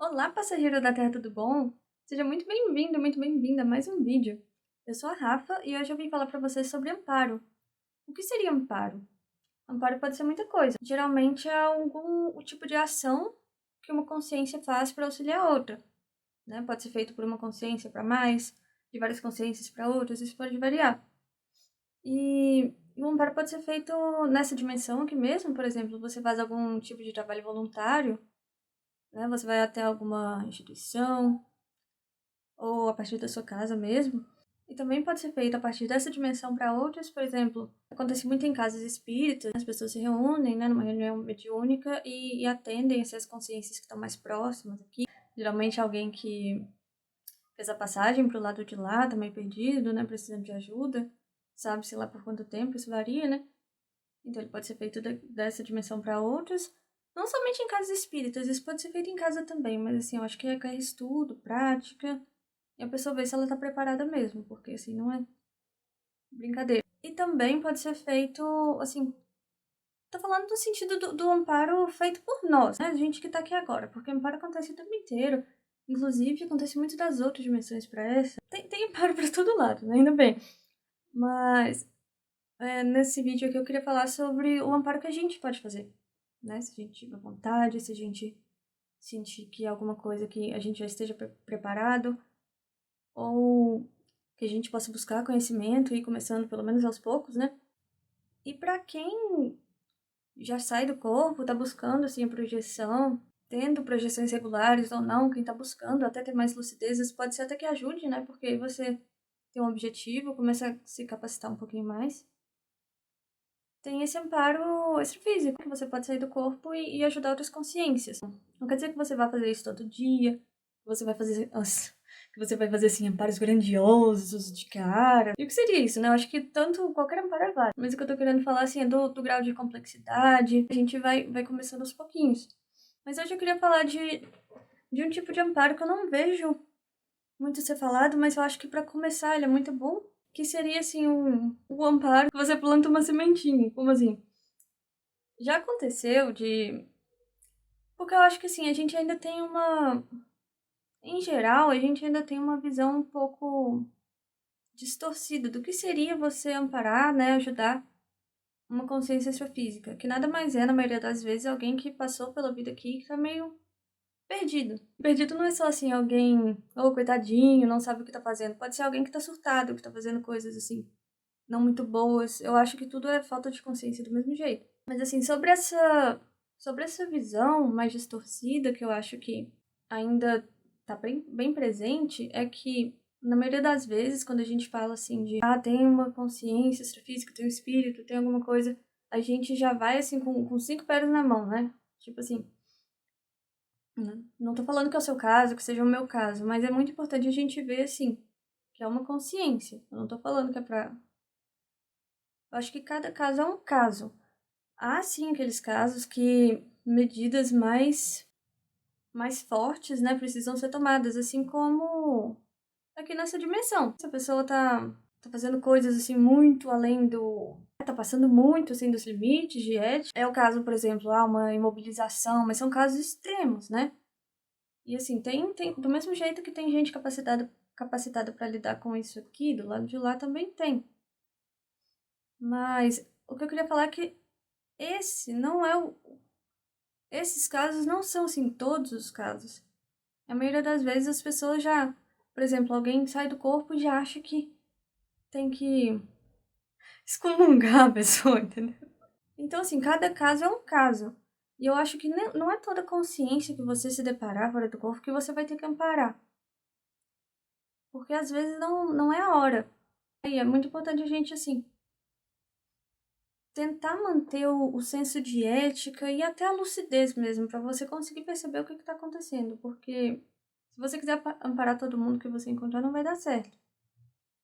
Olá, passageiro da Terra, tudo bom? Seja muito bem-vindo, muito bem-vinda a mais um vídeo. Eu sou a Rafa e hoje eu vim falar para vocês sobre amparo. O que seria amparo? Amparo pode ser muita coisa. Geralmente é algum o tipo de ação que uma consciência faz para auxiliar a outra, né? Pode ser feito por uma consciência para mais, de várias consciências para outras, isso pode variar. E o amparo pode ser feito nessa dimensão aqui mesmo, por exemplo, você faz algum tipo de trabalho voluntário, né? Você vai até alguma instituição, ou a partir da sua casa mesmo. E também pode ser feito a partir dessa dimensão para outras, por exemplo, acontece muito em casas espíritas, as pessoas se reúnem, né, numa reunião mediúnica e atendem essas consciências que estão mais próximas aqui. Geralmente alguém que fez a passagem para o lado de lá, tá meio perdido, né, precisando de ajuda, sabe-se lá por quanto tempo, isso varia, né? Então ele pode ser feito dessa dimensão para outras, não somente em casas espíritas, isso pode ser feito em casa também, mas assim, eu acho que requer estudo, prática, e a pessoa vê se ela tá preparada mesmo, porque assim, não é brincadeira. E também pode ser feito, assim, tô falando do sentido do amparo feito por nós, né? A gente que tá aqui agora, porque amparo acontece o tempo inteiro. Inclusive, acontece muito das outras dimensões para essa. Tem amparo para todo lado, né? Ainda bem. Mas, nesse vídeo aqui eu queria falar sobre o amparo que a gente pode fazer, né? Se a gente tiver vontade, se a gente sentir que é alguma coisa que a gente já esteja preparado, ou que a gente possa buscar conhecimento e ir começando pelo menos aos poucos, né? E para quem já sai do corpo, tá buscando assim a projeção, tendo projeções regulares ou não, quem tá buscando até ter mais lucidez, isso pode ser até que ajude, né? Porque aí você tem um objetivo, começa a se capacitar um pouquinho mais. Tem esse amparo extrafísico, que você pode sair do corpo e ajudar outras consciências. Não quer dizer que você vai fazer isso todo dia, que você vai fazer que você vai fazer assim amparos grandiosos de cara. E o que seria isso, né? Eu acho que tanto qualquer amparo é válido. Mas o que eu tô querendo falar assim é do grau de complexidade. A gente vai começando aos pouquinhos. Mas hoje eu queria falar de um tipo de amparo que eu não vejo muito ser falado, mas eu acho que para começar ele é muito bom, que seria assim o amparo que você planta uma sementinha. Como assim? Já aconteceu de. Porque eu acho que assim, a gente ainda tem uma. Em geral, a gente ainda tem uma visão um pouco distorcida do que seria você amparar, né, ajudar uma consciência extrafísica, que nada mais é, na maioria das vezes, alguém que passou pela vida aqui e tá meio perdido. Perdido não é só assim, alguém, oh, coitadinho, não sabe o que tá fazendo. Pode ser alguém que tá surtado, que tá fazendo coisas assim, não muito boas. Eu acho que tudo é falta de consciência do mesmo jeito. Mas assim, sobre essa visão mais distorcida que eu acho que ainda tá bem presente, é que na maioria das vezes, quando a gente fala assim de tem uma consciência extrafísica, tem um espírito, tem alguma coisa, a gente já vai assim com cinco pés na mão, né? Tipo assim, não tô falando que é o seu caso, que seja o meu caso, mas é muito importante a gente ver assim, que é uma consciência. Eu não tô falando que é pra. Eu acho que cada caso é um caso. Há sim aqueles casos que medidas mais fortes, né, precisam ser tomadas, assim como aqui nessa dimensão. Se a pessoa tá fazendo coisas assim muito além tá passando muito assim dos limites de ética. É o caso, por exemplo, uma imobilização, mas são casos extremos, né? E assim, tem do mesmo jeito que tem gente capacitada para lidar com isso aqui, do lado de lá também tem. Mas o que eu queria falar é que esse não é o esses casos não são, assim, todos os casos. A maioria das vezes as pessoas já, por exemplo, alguém sai do corpo e já acha que tem que excomungar a pessoa, entendeu? Então, assim, cada caso é um caso. E eu acho que não é toda consciência que você se deparar fora do corpo que você vai ter que amparar. Porque às vezes não é a hora. E é muito importante a gente, assim, tentar manter o senso de ética e até a lucidez mesmo, para você conseguir perceber o que está acontecendo. Porque se você quiser amparar todo mundo que você encontrar, não vai dar certo,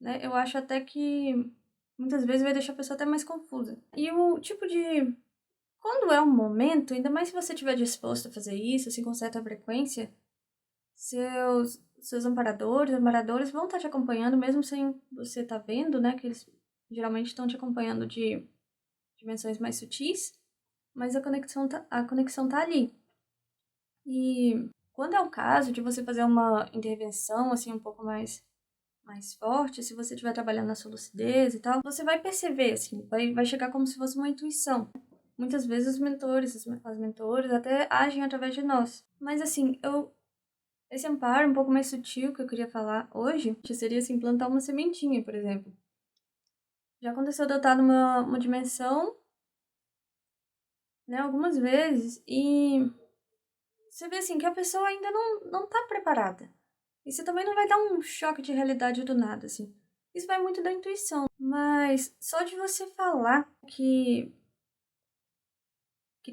né? Eu acho até que muitas vezes vai deixar a pessoa até mais confusa. E o tipo de... Quando é um momento, ainda mais se você estiver disposto a fazer isso, assim, com certa frequência, seus amparadores vão estar te acompanhando, mesmo sem você estar vendo, né? Que eles geralmente estão te acompanhando de dimensões mais sutis, mas a conexão tá ali. E Quando é o caso de você fazer uma intervenção, assim, um pouco mais forte, se você estiver trabalhando na sua lucidez e tal, você vai perceber, assim, vai chegar como se fosse uma intuição. Muitas vezes os mentores, as mentoras até agem através de nós. Mas, assim, esse amparo um pouco mais sutil que eu queria falar hoje, que seria, assim, plantar uma sementinha, por exemplo. Já aconteceu de eu estar numa dimensão, né, algumas vezes, e você vê, assim, que a pessoa ainda não tá preparada. E você também não vai dar um choque de realidade do nada, assim. Isso vai muito da intuição. Mas só de você falar que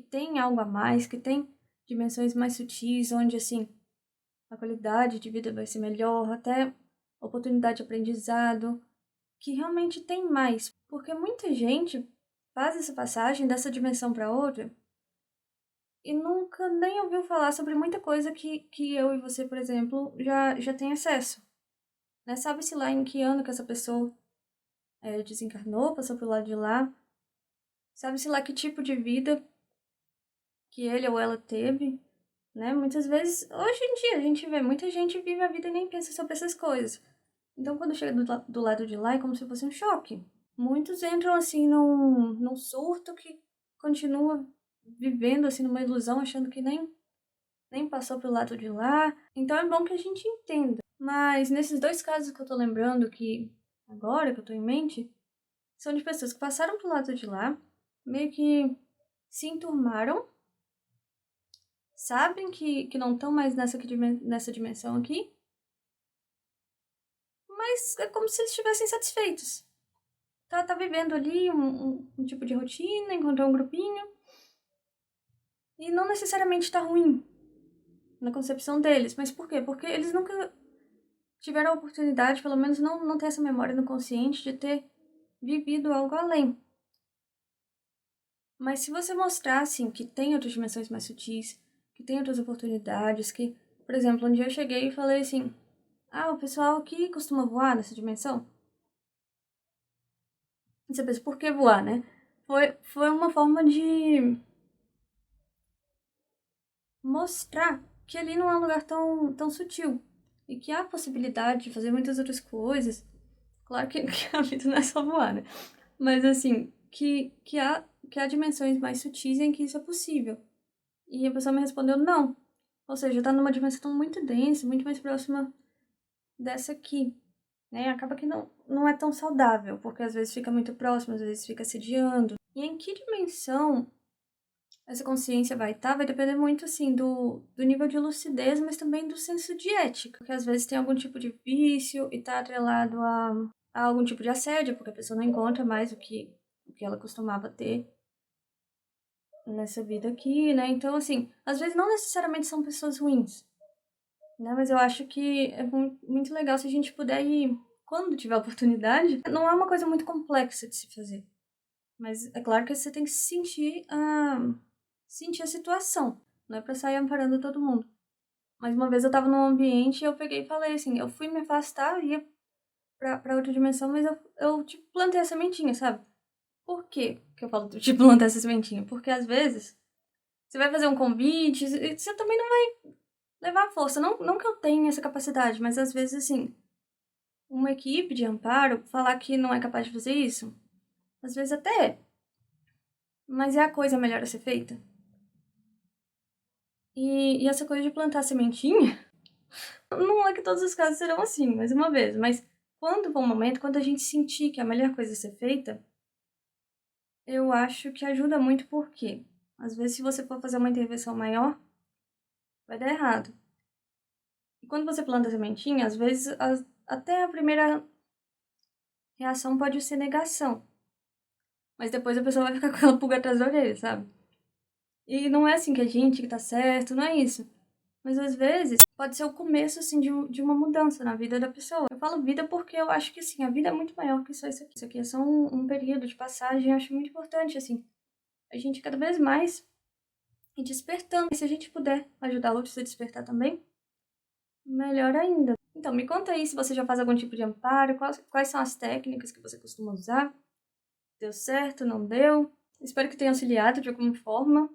tem algo a mais, que tem dimensões mais sutis, onde, assim, a qualidade de vida vai ser melhor, até oportunidade de aprendizado, que realmente tem mais. Porque muita gente faz essa passagem dessa dimensão para outra e nunca nem ouviu falar sobre muita coisa que eu e você, por exemplo, já tem acesso. Né? Sabe-se lá em que ano que essa pessoa desencarnou, passou pro lado de lá. Sabe-se lá que tipo de vida que ele ou ela teve, né? Muitas vezes, hoje em dia, a gente vê muita gente vive a vida e nem pensa sobre essas coisas. Então, quando chega do lado de lá, é como se fosse um choque. Muitos entram, assim, num surto que continua vivendo, assim, numa ilusão, achando que nem passou pro lado de lá. Então, é bom que a gente entenda. Mas, nesses dois casos que eu tô lembrando, que agora que eu tô em mente, são de pessoas que passaram pro lado de lá, meio que se enturmaram, sabem que não estão mais nessa dimensão aqui, mas é como se eles estivessem satisfeitos. Tá vivendo ali um tipo de rotina, encontrou um grupinho, e não necessariamente tá ruim na concepção deles. Mas por quê? Porque eles nunca tiveram a oportunidade, pelo menos não ter essa memória no consciente, de ter vivido algo além. Mas se você mostrar, assim, que tem outras dimensões mais sutis, que tem outras oportunidades, que, por exemplo, um dia eu cheguei e falei assim, o pessoal aqui costuma voar nessa dimensão? E você pensa, por que voar, né? Foi uma forma de mostrar que ali não é um lugar tão sutil. E que há a possibilidade de fazer muitas outras coisas. Claro que a vida não é só voar, né? Mas, assim, que há dimensões mais sutis em que isso é possível. E a pessoa me respondeu não. Ou seja, tá numa dimensão muito densa, muito mais próxima dessa aqui. Né? Acaba que não é tão saudável, porque às vezes fica muito próximo, às vezes fica assediando. E em que dimensão essa consciência vai estar? Vai depender muito, assim, do nível de lucidez, mas também do senso de ética. Porque às vezes tem algum tipo de vício e tá atrelado a algum tipo de assédio, porque a pessoa não encontra mais o que ela costumava ter nessa vida aqui, né? Então, assim, às vezes não necessariamente são pessoas ruins, né? Mas eu acho que é muito legal se a gente puder ir, quando tiver oportunidade. Não é uma coisa muito complexa de se fazer, mas é claro que você tem que sentir a situação, não é pra sair amparando todo mundo. Mas uma vez eu tava num ambiente e eu peguei e falei assim, eu fui me afastar, ia pra outra dimensão, mas eu tipo, plantei a sementinha, sabe? Por quê que eu falo tipo, plantar essa sementinha? Porque às vezes você vai fazer um convite, e você também não vai levar a força. Não que eu tenha essa capacidade, mas às vezes, assim, uma equipe de amparo falar que não é capaz de fazer isso, às vezes até é. Mas é a coisa melhor a ser feita. E essa coisa de plantar sementinha, não é que todos os casos serão assim, mais uma vez, mas quando for um momento, quando a gente sentir que é a melhor coisa a ser feita, eu acho que ajuda muito porque, às vezes, se você for fazer uma intervenção maior, vai dar errado. E quando você planta a sementinha, às vezes, até a primeira reação pode ser negação. Mas depois a pessoa vai ficar com aquela pulga atrás da orelha, sabe? E não é assim que a gente que tá certo, não é isso. Mas às vezes pode ser o começo, assim, de uma mudança na vida da pessoa. Eu falo vida porque eu acho que, assim, a vida é muito maior que só isso aqui. Isso aqui é só um período de passagem, eu acho muito importante, assim, a gente cada vez mais ir despertando. E se a gente puder ajudar outros a despertar também, melhor ainda. Então, me conta aí se você já faz algum tipo de amparo, quais são as técnicas que você costuma usar. Deu certo, não deu? Espero que tenha auxiliado de alguma forma,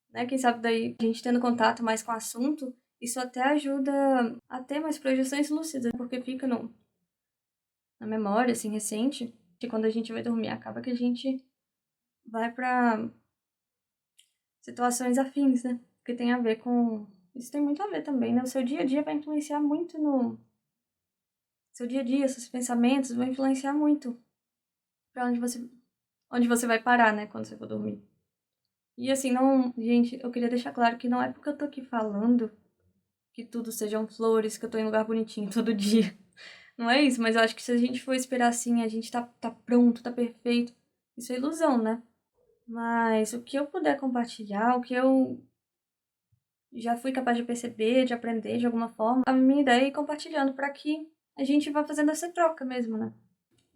né? Quem sabe daí a gente tendo contato mais com o assunto Isso até ajuda a ter mais projeções lúcidas, porque fica na memória, assim, recente, que quando a gente vai dormir, acaba que a gente vai pra situações afins, né? Que tem a ver com... Isso tem muito a ver também, né? O seu dia a dia vai influenciar muito no... Seu dia a dia, seus pensamentos vão influenciar muito pra onde você vai parar, né? Quando você for dormir. E assim, não... Gente, eu queria deixar claro que não é porque eu tô aqui falando que tudo sejam flores, que eu tô em um lugar bonitinho todo dia. Não é isso, mas eu acho que se a gente for esperar assim, a gente tá pronto, tá perfeito, isso é ilusão, né? Mas o que eu puder compartilhar, o que eu já fui capaz de perceber, de aprender de alguma forma, a minha ideia é ir compartilhando para que a gente vá fazendo essa troca mesmo, né?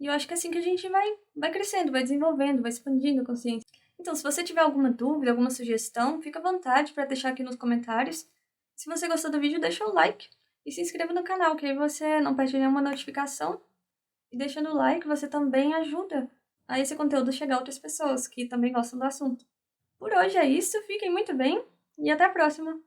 E eu acho que é assim que a gente vai crescendo, vai desenvolvendo, vai expandindo a consciência. Então, se você tiver alguma dúvida, alguma sugestão, fica à vontade para deixar aqui nos comentários. Se você gostou do vídeo, deixa o like e se inscreva no canal, que aí você não perde nenhuma notificação. E deixando o like, você também ajuda a esse conteúdo chegar a outras pessoas que também gostam do assunto. Por hoje é isso, fiquem muito bem e até a próxima!